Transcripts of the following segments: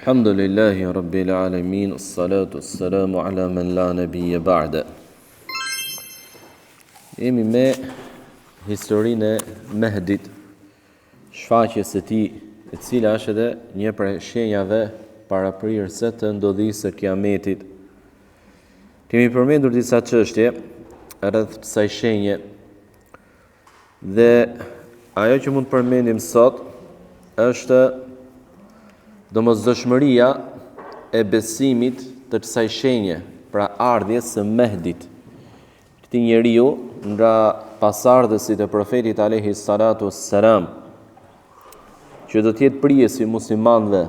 Alhamdulillahi Rabbil Alamin, salatu salamu ala man la nabiyya ba'da. Jemi me historinë e Mehdit, shfaqjes së tij, e cila është edhe një prej shenjave paraprirëse të ndodhisë së Kiametit. Kemi përmendur disa çështje rreth kësaj shenje dhe ajo që mund të përmendim sot është domosdoshmëria e besimit të kësaj shenje, pra ardhjes së Mehdit, këtij njeriu nga pasardhësit e profetit alayhi salatu wassalam, që do të jetë prijesi muslimanëve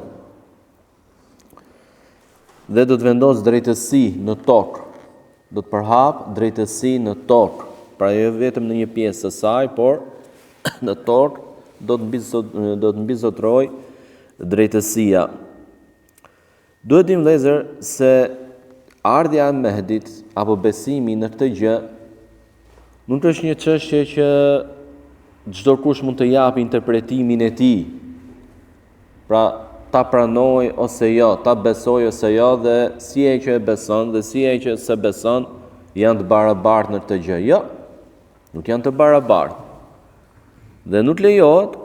dhe do të vendos drejtësi në tokë, do të përhap drejtësi në tokë, pra jo vetëm në një pjesë të saj, por në tokë do të mbizotroj drejtësia. Duhet dim vëllezër se ardhja e Mehdit apo besimi në këtë gjë nuk është një çështje që çdo kush mund të japë interpretimin e tij. Pra ta pranoj ose jo, ta besoj ose jo, dhe si ai që e beson dhe si ai që se beson janë të barabartë në këtë gjë. Jo, nuk janë të barabartë. Dhe nuk lejohet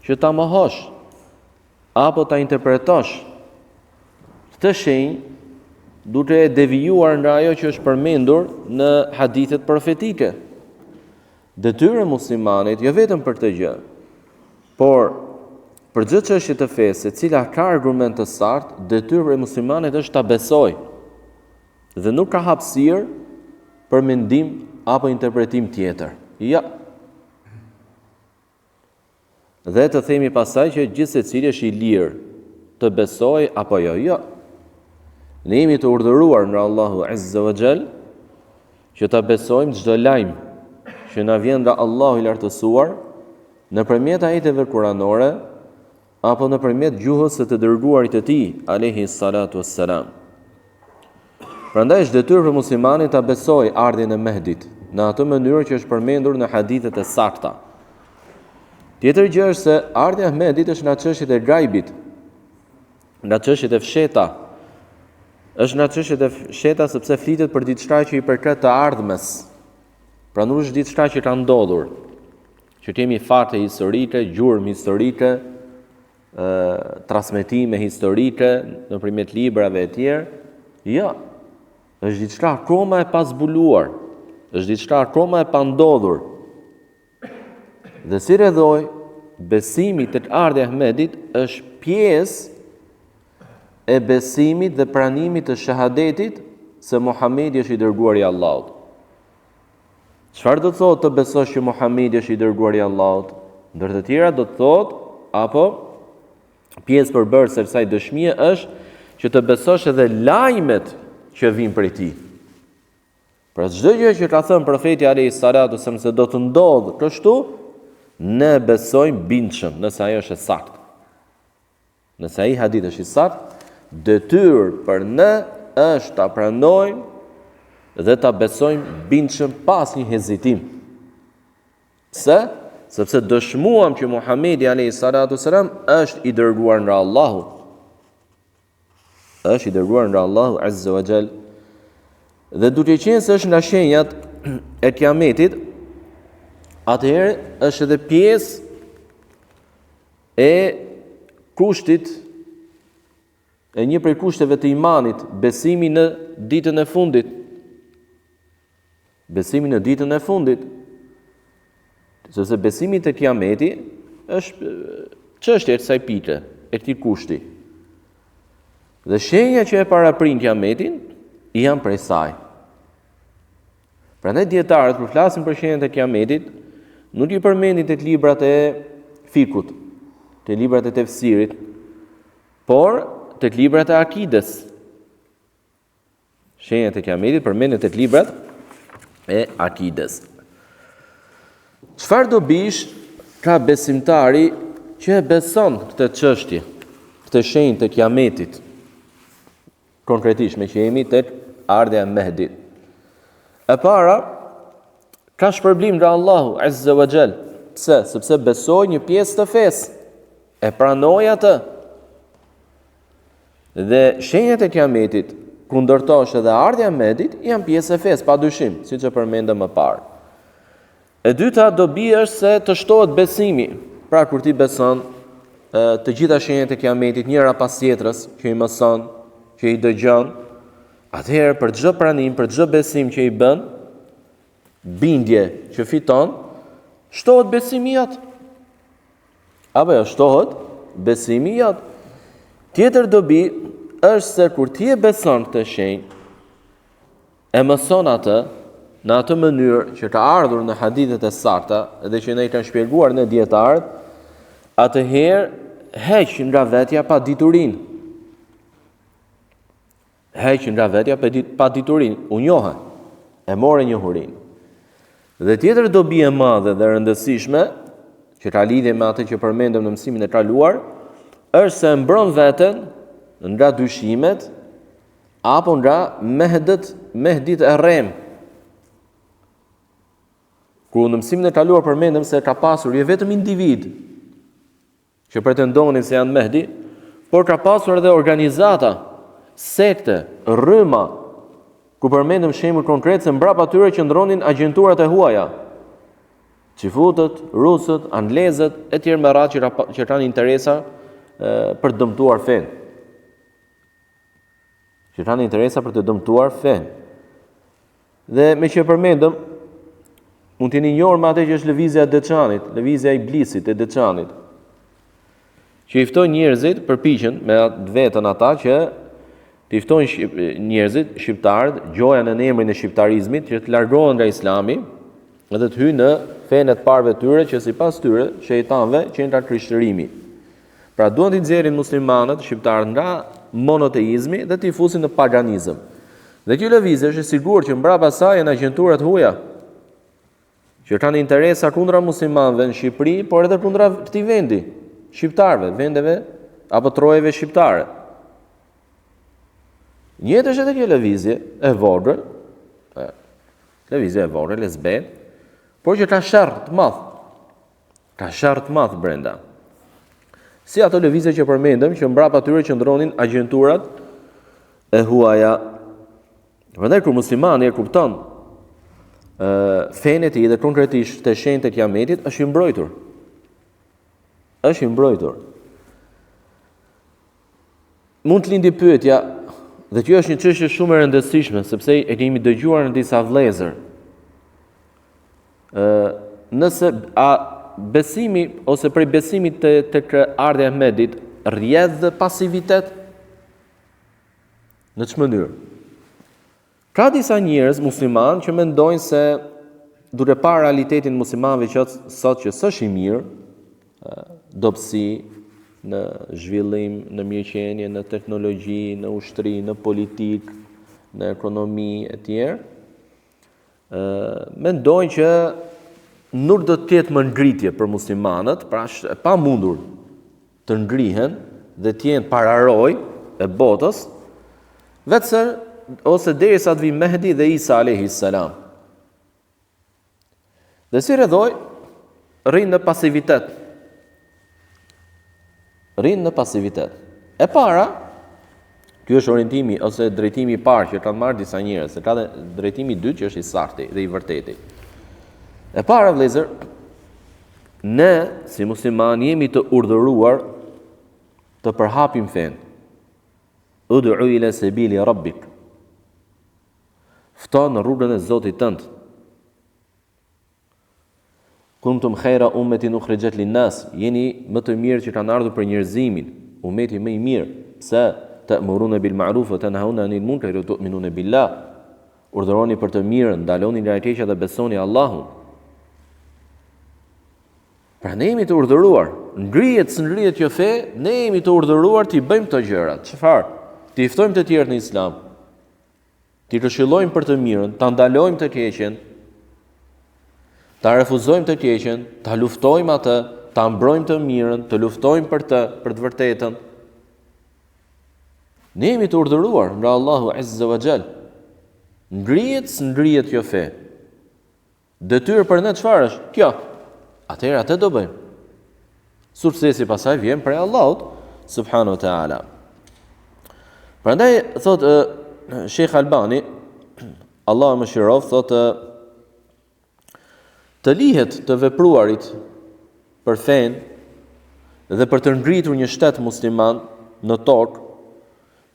që ta mohosh apo ta interpretosh këtë shenjë duke e devijuar nga ajo që është përmendur në hadithet profetike. Detyra e muslimanit, jo vetëm për këtë gjë, por për çdo çështje të fesë, e cila ka argument të saktë, detyra e muslimanit është ta besojë dhe nuk ka hapësirë për mendim apo interpretim tjetër. Ja. Dhe të themi pasaj që gjithë secili është i lirë të besojë apo jo. Jo. Ne jemi të urdhëruar nga Allahu Azza wa Jall që ta besojmë çdo lajm që na vjen nga Allahu i lartësuar nëpërmjet ajeteve kuranore apo nëpërmjet gjuhës së të dërguarit të tij alayhi salatu wassalam. Prandaj është detyrë për muslimanit ta besojë ardhjen e Mehdit në atë mënyrë që është përmendur në hadithet e sakta. Tjetër gjë është se ardhja e Mehdit është nga çështjet e gajbit, nga çështjet e fshehta. Është nga çështjet e fshehta sepse flitet për diçka që i përket të ardhmes. Pra nuk është diçka që ka ndodhur, që kemi fakte historike, gjurmë historike, transmetime historike nëpërmjet librave e tjerë. Jo, është diçka akoma e pazbuluar, është diçka akoma e pandodhur. Dhe si rrethoj, besimi tek ardhja e Mehdit është pjesë e besimit dhe pranimit të shahadetit se Muhamedi është i dërguari i Allahut. Çfarë do të thotë të besosh që Muhamedi është i dërguari i Allahut? Ndër të tjera do të thotë, apo pjesë përbërëse e kësaj dëshmie është që të besosh edhe lajmet që vijnë prej tij. Pra çdo gjë që ka thënë profeti alayhi salatu wasallam se do të ndodhë kështu, ne besojmë bindshëm nëse ajo është e saktë. Nëse ai hadith është i saktë, detyrë për ne është ta pranojmë dhe ta besojmë bindshëm pas një hezitim. Pse? Sepse dëshmuam që Muhamedi alayhi salatu wasalam është i dërguar nga Allahu. Është i dërguar nga Allahu Azza wa Jall. Dhe duke qenë se është nga shenjat e Kiametit, atëherë është edhe pjesë e kushtit, e një prej kushteve të imanit, besimi në ditën e fundit. Besimi në ditën e fundit. Sepse besimi te Kiameti është çështje e kësaj pike, e këtij kushti. Dhe shenja që e paraprin Kiametin janë prej saj. Prandaj dietarët kur flasin për shenjat e Kiametit, nuk i përmendin tek librat e fikut, tek librat e tefsirit, por tek librat e akides. Shenjat e Kiametit përmenden tek librat e akides. Çfarë do bish ka besimtari që e beson këtë çështje, këtë shenjë të Kiametit? Konkretisht me që jemi tek ardhja e Mehdit. E para, ka shpërblim nga Allahu Azza wa Jall. Pse? Sepse besoj një pjesë të fesë. E pranoj atë. Dhe shenjat e kiametit, kundërtosh edhe ardhja e Mehdit, janë pjesë e fesë, padyshim, siç e përmendëm më parë. E dyta dobi është se të shtohet besimi. Pra kur ti beson të gjitha shenjat e kiametit njëra pas tjetrës, që i mëson, që i dëgjon, atëherë për çdo pranim, për çdo besim që i bën, bindje që fiton, shtohet besimi jot. Apo jo, shtohet besimi jot. Tjetër dobi është se kur ti e beson këtë shenjë, e mëson atë në atë mënyrë që ka ardhur në hadithet e sakta dhe që ne i kanë shpjeguar në dietarët, atëherë heq nga vetja pa diturinë. Heq nga vetja pa diturinë, u njohë, e more njohurinë. Dhe tjetër dobi e madhe dhe rëndësishme, që ka lidhje me atë që përmendëm në mësimin e kaluar, është se mbron veten nga dyshimet apo nga mehdit e rrem. Kur në mësimin e kaluar përmendëm se ka pasur jo vetëm individ që pretendonin se janë mehdi, por ka pasur edhe organizata, sekte, rryma, ku përmendëm shembull konkret se mbrapa tyre qëndronin agjenturat e huaja, çifutët, rusët, anglezët, etj. Me radhë që kanë interesa për të dëmtuar fen. Që kanë interesa për të dëmtuar fen. Dhe me që përmendëm, mund t'jeni njohur me atë që është lëvizja e Deçanit, lëvizja e iblisit e Deçanit, që i ftojnë njerëzit, përpiqen me vetën ata që të ftojnë njerëzit, shqiptarët, gjojën në emrin e shqiptarizmit, që të largohen nga Islami, edhe të hyjnë në fenë të parëve tyre që sipas tyre shejtanëve qendra krishtërimi. Pra duan t'i nxjerrin muslimanët, shqiptarët nga monoteizmi dhe t'i fusin në paganizëm. Dhe kjo lëvizje është e sigurt që mbrapa saj janë agjenturat huaja, që kanë interesa kundra muslimanëve në Shqipëri, por edhe kundra këtij vendi, shqiptarëve, vendeve apo trojeve shqiptare. Njëtë është edhe kjo lëvizje e vogël, lesben, por që ka sherr të madh. Ka sherr të madh brenda. Si ato lëvizje që përmendëm, që mbrapa tyre qëndronin agjenturat e huaja. Prandaj kur muslimani e kupton fenë e tij dhe konkretisht të shenjtë e kiametit, është i mbrojtur. Është i mbrojtur. Mund të lindi pyetja, dhe kjo është një çështje shumë e rëndësishme, sepse e kemi dëgjuar në disa vëllezër. Nëse besimi ose prej besimit tek ardhja e Mehdit rrjedh pasivitet, në çmë mënyrë? Ka disa njerëz musliman që mendojnë se duke parë realitetin muslimanëve që sot që s'është i mirë, dobësi, në zhvillim, në mirëqenie, në teknologji, në ushtri, në politik, në ekonomi e tjerë, mendojnë që nuk do të jetë më ngritje për muslimanët, pra është e pamundur të ngrihen dhe të jenë pararoj e botës, vetëse ose derisa të vi Mehdi dhe Isa alayhis salam. Dhe si rrethoj, rrinë në pasivitet. E para, ky është orientimi ose drejtimi i parë që kanë marrë disa njerëz, se ka dhe drejtimi i dytë që është i saktë dhe i vërtetë. E para, vëllezër, ne si musliman jemi të urdhëruar të përhapim fen. Ud'u ila sabili rabbik. Fto në rrugën e Zotit tënd. Kuntum khayra ummatin ukhrijat lin-nas, jeni më të mirë që kanë ardhur për njerëzimin, ummeti më i mirë. Pse? Ta'muruna bil ma'ruf wa tanhauna 'anil munkar wa tu'minuna billah. Urdhëroni për të mirën, ndaloni nga e keqja dhe besoni Allahun. Pra ne jemi të urdhëruar, ngrihet së ngrihet kjo fe, ne jemi të urdhëruar të i bëjmë këto gjëra. Çfarë? Të i ftojmë të tjerët në Islam. Të këshillojmë për të mirën, ta ndalojmë të keqen, ta refuzojmë të keqen, ta luftojmë atë, ta mbrojmë të mirën, të luftojmë për të vërtetën. Ne jemi të urdhëruar nga Allahu Azza wa Jall. Ngrihet së ngrihet kjo fe. Detyrë për ne çfarë është? Kjo. Atëherë atë do bëjmë. Suksesi pasaj vjen prej Allahut subhanahu wa taala. Prandaj thot Sheikh Albani, Allah më shirof, thot të lihet të vepruarit për fen dhe për të ngritur një shtet musliman në tokë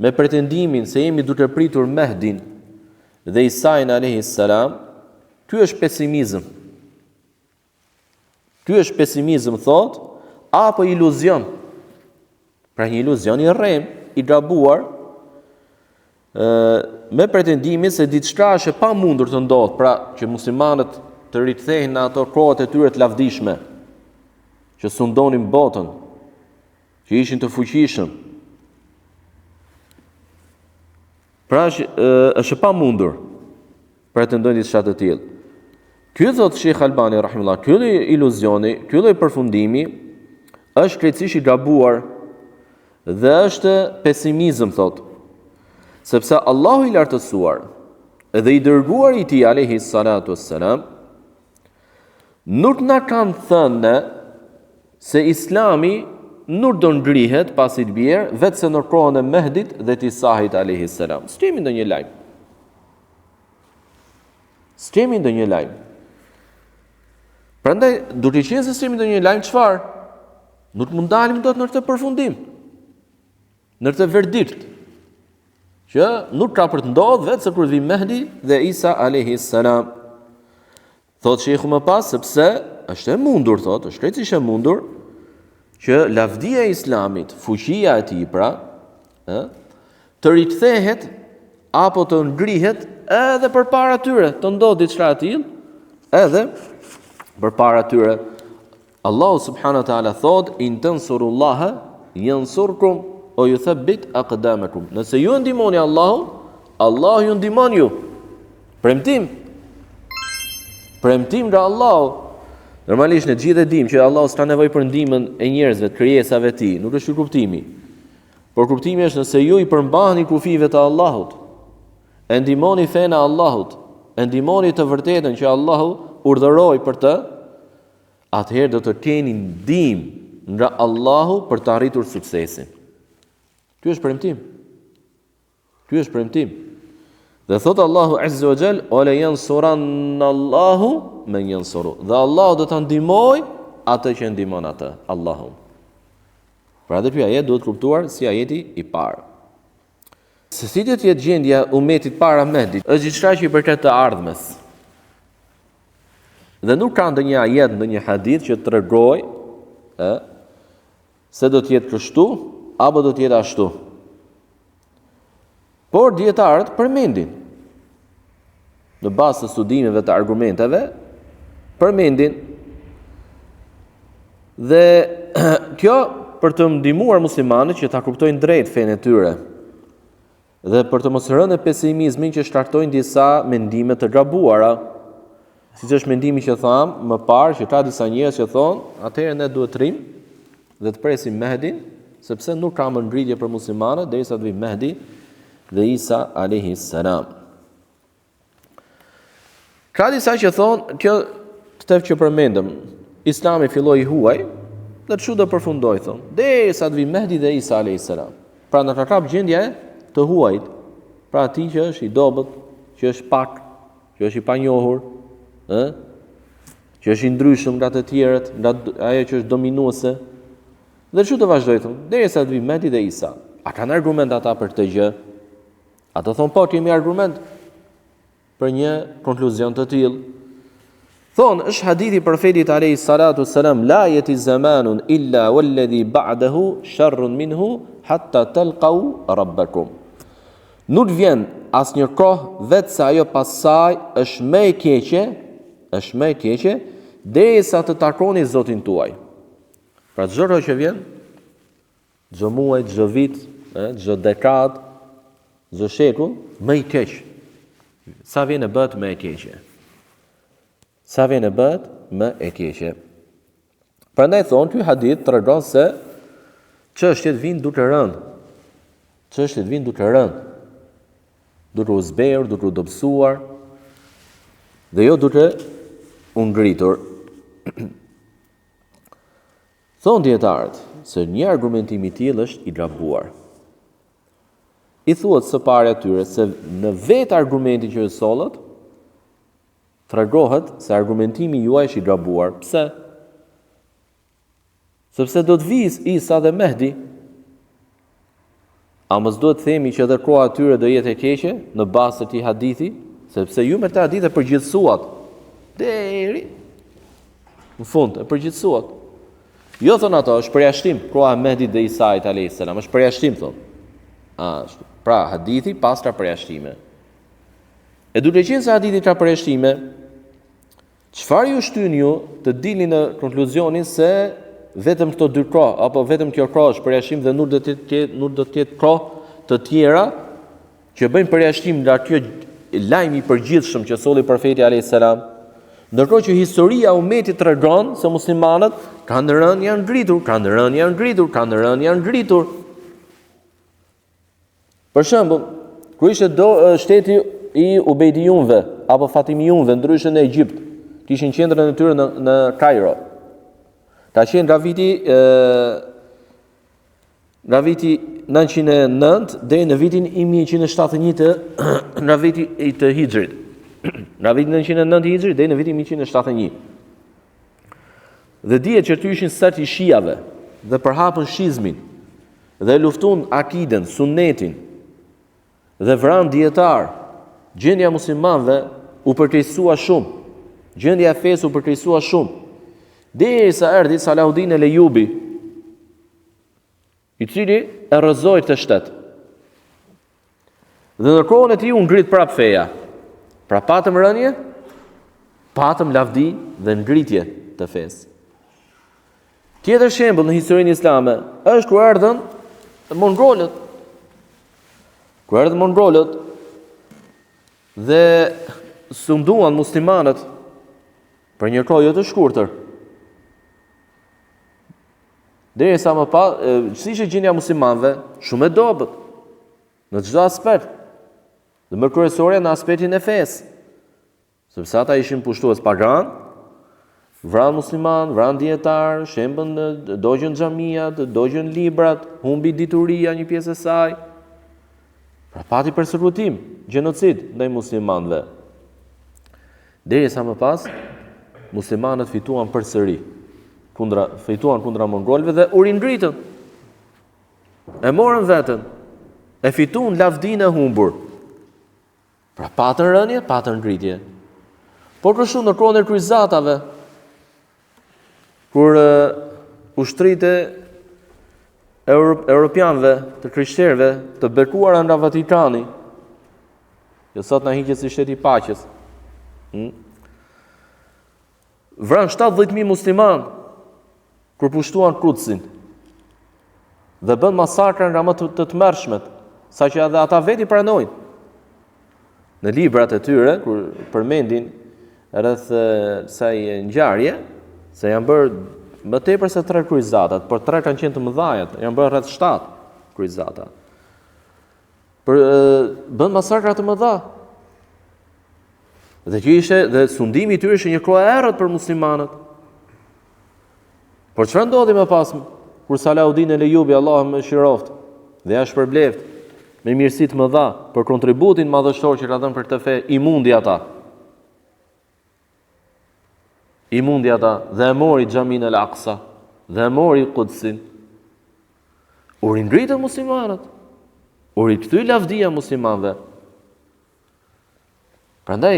me pretendimin se jemi duke pritur Mehdin dhe Isa'in alayhis salam, ky është pesimizëm. Ky është pesimizëm, thot, apo iluzion. Pra një iluzion i rrem, i gabuar, me pretendimin se diçka është e pamundur të ndodhë, pra që muslimanët të rikthehen në ato kohët e tyre të lavdishme, që sundonin botën, që ishin të fuqishëm. Pra është e pamundur, pretendojnë diçka të tillë. Ky thot Sheikh Albani rahimullah, ky lloj iluzioni, ky lloj përfundimi është krejtësisht i gabuar dhe është pesimizëm, thot. Sepse Allahu i lartësuar dhe i dërguar i tij alayhi salatu wassalam nuk na kanë thënë se Islami nuk do ngrihet pasi të bjerë vetëm në kohën e Mehdit dhe të Isa'it alayhi salam. S'kemi ndonjë lajm. S'kemi ndonjë lajm. Prandaj, duke qenë se s'kemi ndonjë lajm, çfarë? Nuk mund dalim dot në këtë përfundim. Në këtë verdikt që nuk ka për të ndodhur vetëm kur vi Mehdi dhe Isa alayhi salam. Thot Sheikhu më pas, sepse është e mundur, thot, është krejtësisht e mundur që lavdia e Islamit, fuqia e tij pra, të rikthehet apo të ngrihet edhe përpara tyre, të ndodhë diçka e tillë, edhe përpara tyre. Allahu subhanahu wa taala thot: "In tansurullaha yansurkum wa yuthabbit aqdamakum." Nëse ju ndihmoni Allahun, Allahu ju ndihmon ju. Premtim. Premtim nga Allahu. Normalisht ne gjithë e dimë që Allahu s'ka nevojë për ndihmën e njerëzve, të krijesave të tij, nuk është ky kuptimi. Por kuptimi është nëse ju i përmbahni kufive të Allahut, e ndihmoni fenë e Allahut, e ndihmoni të vërtetën që Allahu urdhëroi për të, atëherë do të keni ndihmë nga Allahu për të arritur suksesin. Ky është premtim. Ky është premtim. Dhe thot Allahu azza wa jall: "Wa la yansuranna Allahu man yansuru." Dhe Allahu do ta ndihmoj atë që ndihmon atë, Allahun. Pra dhe ky ajet duhet kuptuar si ajeti i parë. Se si do të jetë gjendja umetit para Mehdit, është diçka që i përket të ardhmes. Dhe nuk ka ndonjë ajet, ndonjë hadith që tregoj se do të jetë kështu apo do të jetë ashtu. Por dietarët përmendin në bazë të studimeve të argumenteve, përmendin dhe kjo për të ndihmuar muslimanët që ta kuptojnë drejt fenë e tyre dhe për të mos rënë në pesimizmin që shkaktojnë disa mendime të gabuara. Siç është mendimi që tham më parë, që ka disa njerëz që thonë, atëherë ne duhet të rrim dhe të presim Mehdin, sepse nuk ka më ngritje për muslimanët derisa të vijë Mehdi dhe Isa alayhi salam. Ka disa që thonë, kjo këtë që përmendëm, Islami filloi huaj dhe çu do përfundoi, thonë, derisa të vijë Mehdi dhe Isa alayhi salam. Pra në ka kap gjendja të huajt, pra atij që është i dobët, që është pak, që është i panjohur, që është i ndryshëm nga të tjerët, nga ajo që është dominuese. Dhe çu të vazhdoj, thonë, derisa të vijë Mehdi dhe Isa. A kanë argument ata për këtë gjë? Ata thonë, po, kemi argument për një konkluzion të tillë. Thonë, është hadithi profetit alayhi salatu salam: "La yati zamanun illa walladhi ba'dahu sharrun minhu hatta talqaw rabbakum." Nuk vjen asnjë kohë vetë se ajo pas saj është më e keqe, derisa të takoni Zotin tuaj. Pra çdo kohë që vjen, çdo muaj, çdo vit, çdo dekadë, çdo shekull, më i keq. Sa vjen e bëhet më e keqe. Sa vjen e bëhet më e keqe. Prandaj thonë, ky hadith tregon se çështjet vijnë duke rënë. Çështjet vijnë duke rënë. Duke u zberur, duke u dobësuar, dhe jo duke u ngritur. Thonë dietarët se një argumentim i tillë është i gabuar. I thuhet së pari atyre se në vetë argumenti që ju sollët, tregohet se argumentimi juaj është i gabuar. Pse? Sepse do të vijë Isa dhe Mehdi. A mos duhet të themi që edhe koha atyre do jetë e keqe në bazë të këtij hadithi, sepse ju me këtë hadith e përgjithësuat deri në fund, e përgjithësuat. Jo thon ato, është përjashtim koha e Mehdit dhe Isait alayhis salam, është përjashtim thon. Ashtu. Pra hadithi pas ka përjashtime. E duke qenë se hadithi ka përjashtime, çfarë ju shtyn ju të dilni në konkluzionin se vetëm këto dy kohë apo vetëm kjo kohë është përjashtim dhe nuk do të jetë kohë të tjera që bëjnë përjashtim nga kjo lajmi i përgjithshëm që solli profeti alayhis salam, ndërkohë që historia e umetit tregon se muslimanët kanë rënë janë ngritur. Për shembull, kur ishte shteti i Ubejdiunve apo Fatimijunve ndryshe në Egjipt, kishin qendrën e tyre në Kairo. Ka qenë nga viti 909 deri në vitin 1171 nga viti të Hijrit. Nga viti 909 Hijrit deri në vitin 1171. Dhe dihet që ty ishin sert i shiave dhe përhapën shizmin dhe luftun akiden, sunnetin dhe vran dietar. Gjendja e muslimanëve u përkeqësua shumë. Gjendja e fesë u përkeqësua shumë. Derisa erdhi Salahuddin el-Ejubi, i cili e rrëzoi të shtet. Dhe në kohën e tij u ngrit prap feja. Pra patëm rënje, patëm lavdi dhe ngritje të fesë. Tjetër shembull në historinë islame është kur erdhën mongolët. Kur erdhën mongolët dhe sunduan muslimanët për një kohë jo të shkurtër. Derisa më pas, si ishte gjendja e muslimanëve, shumë e dobët në çdo aspekt. Dhe më kryesorja në aspektin e fesë. Sepse ata ishin pushtues pagan, vran musliman, vran dietar, shembën dogjën xhamiat, dogjën librat, humbi dituria një pjesë e saj. Pra pati persekutim, gjenocid ndaj muslimanëve. Derisa më pas, muslimanët fituan përsëri. Fituan kundra mongolëve dhe u ringritën. E morën veten. E fituan lavdinë e humbur. Pra patën rënje, patën ngritje. Por për shumë në kohën e kryqëzatave, kur ushtritë europianëve, të krishterëve, të bekuara nga Vatikani, jo sot na hiqet si shteti i paqes. Vran 70.000 musliman kur pushtuan Kudsin dhe bën masakra nga më të tmerrshmet, saqë edhe ata veti pranojnë. Në librat e tyre kur përmendin rreth kësaj ngjarje, se janë bërë më tepër se 3 kryqëzatat, por 3 kanë qenë të mëdhajat, janë bërë rreth 7 kryqëzata. Bën masakra të mëdha. Dhe që ishte dhe sundimi i tyre ishte një kohë e errët për muslimanët. Por çfarë ndodhi më pas kur Salahuddin el-Ejubi, Allahu më shiroft, dhe ja shpërbleft me mirësi të mëdha për kontributin madhështor që ka dhënë për këtë fe, i mundi ata dhe e mori Xhamin el-Aqsa dhe e mori Kudsin. U ringritën muslimanët. U rikthyi lavdia muslimanëve. Prandaj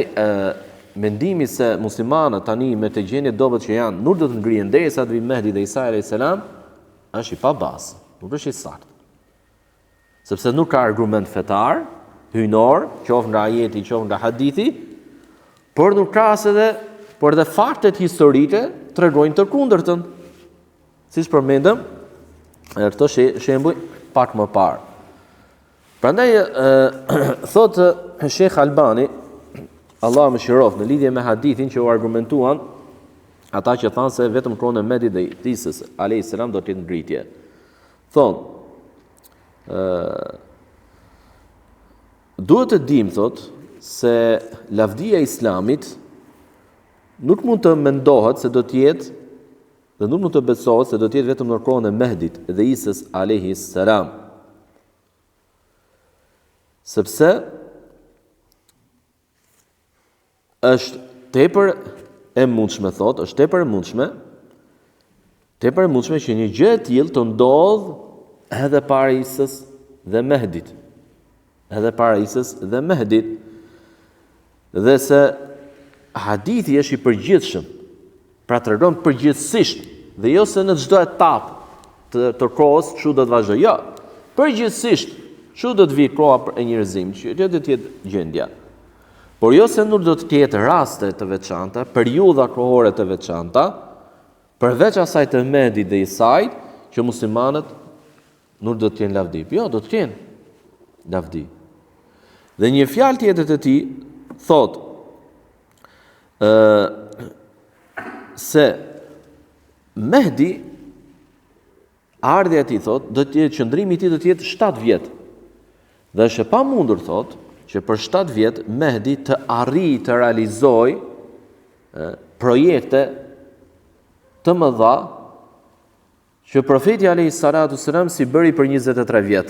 mendimi se muslimanët tani me të gjendje dobët që janë nuk do të ngrihen derisa të vijë Mehdi dhe Isa alayhis salam është i pabazë, nuk është i saktë. Sepse nuk ka argument fetar, hyjnor, qoftë nga ajeti, qoftë nga hadithi, por nuk ka por edhe faktet historike tregojnë të kundërtën. Siç përmendëm këto shembuj pak më parë. Prandaj thotë Sheikh Albani, Allah më shiroft, në lidhje me hadithin që u argumentuan ata që thanë se vetëm kohën e Mehdi dhe Isës alayhis salam do të ketë ngritje. Thonë, duhet të dim, thot, se lavdia e Islamit nuk mund të mendohet se do të jetë dhe nuk mund të besohet se do të jetë vetëm në kohën e Mehdit dhe Isës alayhis salam. Sepse është tepër e mundshme, thot, është tepër e mundshme që një gjë e tillë të ndodh edhe para Isës dhe Mehdit. Dhe se hadithi është i përgjithshëm, pra tregon përgjithsisht, dhe jo se në çdo etapë të kohës çu do të vazhdojë. Jo, përgjithsisht çu do të vi koha e njerëzimit, që do të jetë gjendja. Por jo se nuk do të ketë raste të veçanta, periudha kohore të veçanta, përveç asaj të Mehdit dhe Isait, që muslimanët nuk do të kenë lavdi. Jo, do të kenë lavdi. Dhe një fjalë tjetër të tij thot se Mehdi, ardhja e tij, thot, do të jetë qëndrimi i tij do të jetë 7 vjet. Dhe është e pamundur, thot, që për 7 vjet Mehdi të arrijë të realizojë projekte të mëdha që profeti alayhis salatu selam si bëri për 23 vjet,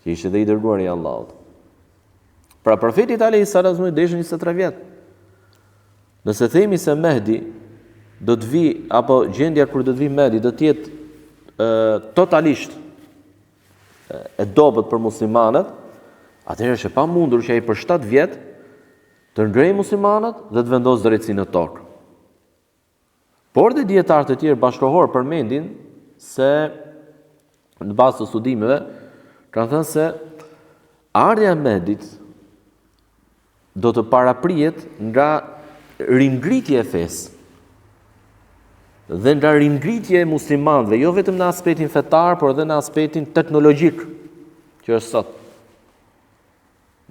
që ishte dhe i dërguari i Allahut. Pra profetit alayhis salatu selam deshën 23 vjet. Nëse themi se Mehdi do të vi, apo gjendja kur do të vi Mehdi do të jetë totalisht e dobët për muslimanët, atëherë është e pamundur që ai për 7 vjet të ngrejë muslimanët dhe të vendosë drejtësinë në tokë. Por dhe dietarë të tjerë bashkëkohor përmendin se në bazë të studimeve kanë thënë se ardhja e Mehdit do të paraprihet nga ringritje e fesë dhe nga ringritje e muslimanëve, jo vetëm në aspektin fetar, por edhe në aspektin teknologjik, që është sot,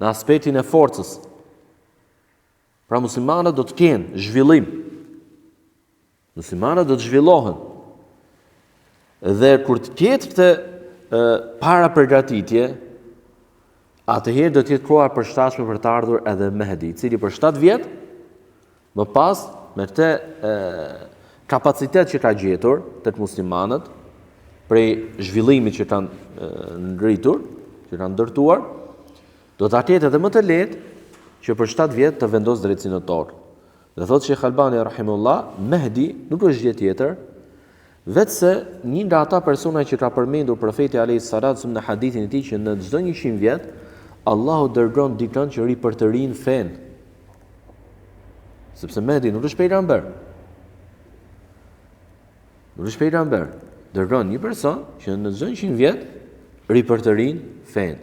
në aspektin e forcës. Pra muslimanët do të kenë zhvillim. Muslimanët do të zhvillohen. Dhe kur të ketë këtë para përgatitje, atëherë do të jetë koha përshtatshme për të ardhur edhe Mehdi, i cili për 7 vjet më pas me këtë kapacitet që ka gjetur tek muslimanët prej zhvillimit që kanë ngritur, që kanë ndërtuar, do ta ketë edhe më të lehtë që për 7 vjet të vendosë drejtësinë në tokë. Dhe thotë Sheikh Albani rahimullah, Mehdi nuk është gjë tjetër vetëse një nga ata persona që ka përmendur profeti alayhis salatu në hadithin e tij që në çdo 100 vjet Allahu dërgon dikën që për të rinë fen. Sepse Mehdi nuk është pejgamber. Nuk është pejgamber. Dërgon një person që në çdo 100 vjet për të rinë fen.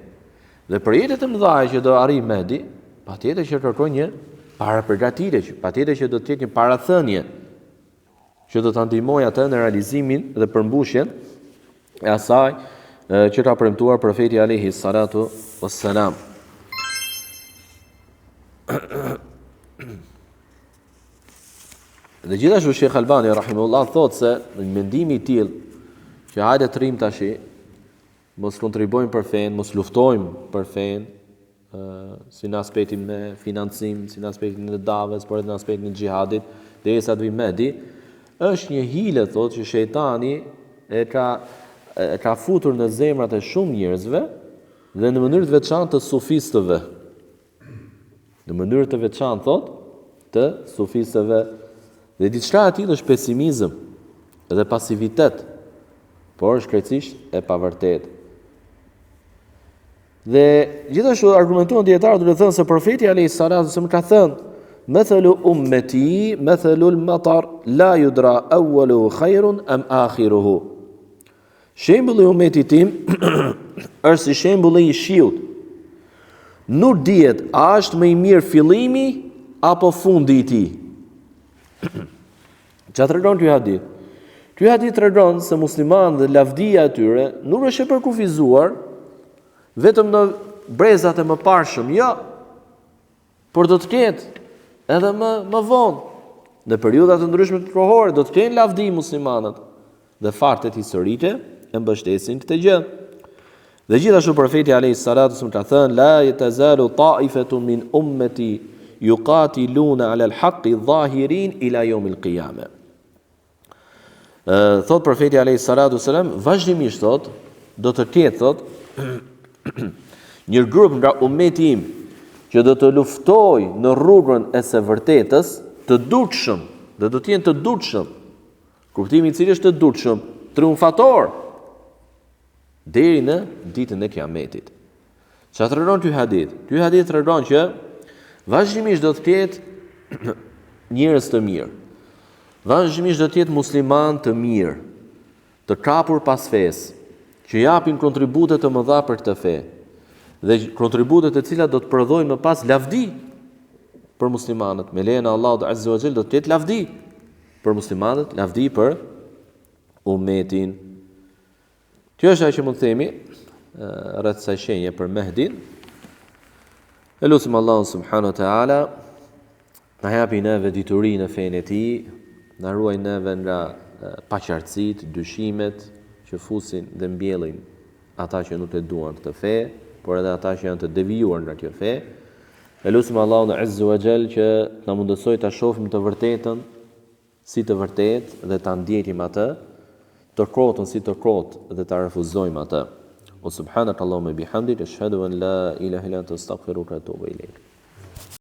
Dhe projektet e mëdha që do arrijë Mehdi, patjetër që kërkon një parapërgatitje, patjetër që do të ketë një parathënie që do të ndihmojë atë në realizimin dhe përmbushjen e asaj që ka premtuar profeti alayhi salatu wassalam. Dhe gjithashtu Sheikh Albani rahimahullah thotë se në mendimi i tillë që hajde të rrim tash, mos kontribojmë për fen, mos luftojmë për fen, si në aspektin me financim, si në aspektin e davës, por edhe në aspektin e xhihadit, derisa të vi Mehdi, është një hile, thotë, që shejtani e ka futur në zemrat e shumë njerëzve dhe në mënyrë të veçantë të sufistëve. Në mënyrë të veçantë, thotë, të sufistëve. Dhe diçka e tillë është pesimizëm dhe pasivitet, por është krejtësisht e pavërtetë. Dhe gjithashtu argumentuan dietarët duke thënë se profeti alayhis salatu wasallam ka thënë: "Mathalu ummati mathalul matar la yudra awwaluhu khairun am akhiruhu." Shembulli i ummetit tim është si shembulli i shiut. Nuk dihet a është më i mirë fillimi apo fundi i tij. Çfarë tregon ky hadith? Ky hadith tregon se muslimanët dhe lavdia e tyre nuk është e përkufizuar vetëm në brezat e mëparshëm, jo, por do të ketë edhe më vonë, në periudha të ndryshme të kohore, do të kenë lavdi muslimanët dhe faktet historike e mbështesin këtë gjë. Dhe gjithashtu profeti alayhis salatu wasallam ka thënë: "La yatazalu ta'ifatun min ummati yuqatiluna 'ala al-haqqi dhahirin ila yawm al-qiyamah." Thot profeti alayhis salatu wasallam, vazhdimisht thot, do të ketë, thot, Një grup nga ummeti im që do të luftoj në rrugën e së vërtetës, të dukshëm, dhe do të jenë të dukshëm. Kuptimi i cili është të dukshëm, triumfator deri në ditën e Kiametit. Çfarë tregon ky hadith? Ky hadith tregon që vazhdimisht do të ketë njerëz të mirë. Vazhdimisht do të jetë musliman të mirë, të kapur pas fesë, që japin kontribute të mëdha për këtë fe. Dhe kontributet e cilat do të prodhojnë më pas lavdi për muslimanët. Me lejen e Allahut Azza wa Jall do të ketë lavdi për muslimanët, lavdi për ummetin. Kjo është ajo që mund të themi rreth kësaj shenje për Mehdin. Elusim Allahun subhanahu wa taala na japi neve diturinë në fenë e tij, na ruaj neve nga paqartësitë, dyshimet që fusin dhe mbjellin ata që nuk e duan këtë fe, por edhe ata që janë të devijuar nga kjo fe. Elusim Allahun Azza wa Jall që na mundësoj ta shohim të vërtetën si të vërtetë dhe ta ndjekim atë, të kotën si të kotë dhe ta refuzojmë atë. O subhanakallahumma bihamdik, ashhadu an la ilaha illa anta astaghfiruka wa atubu ilaik.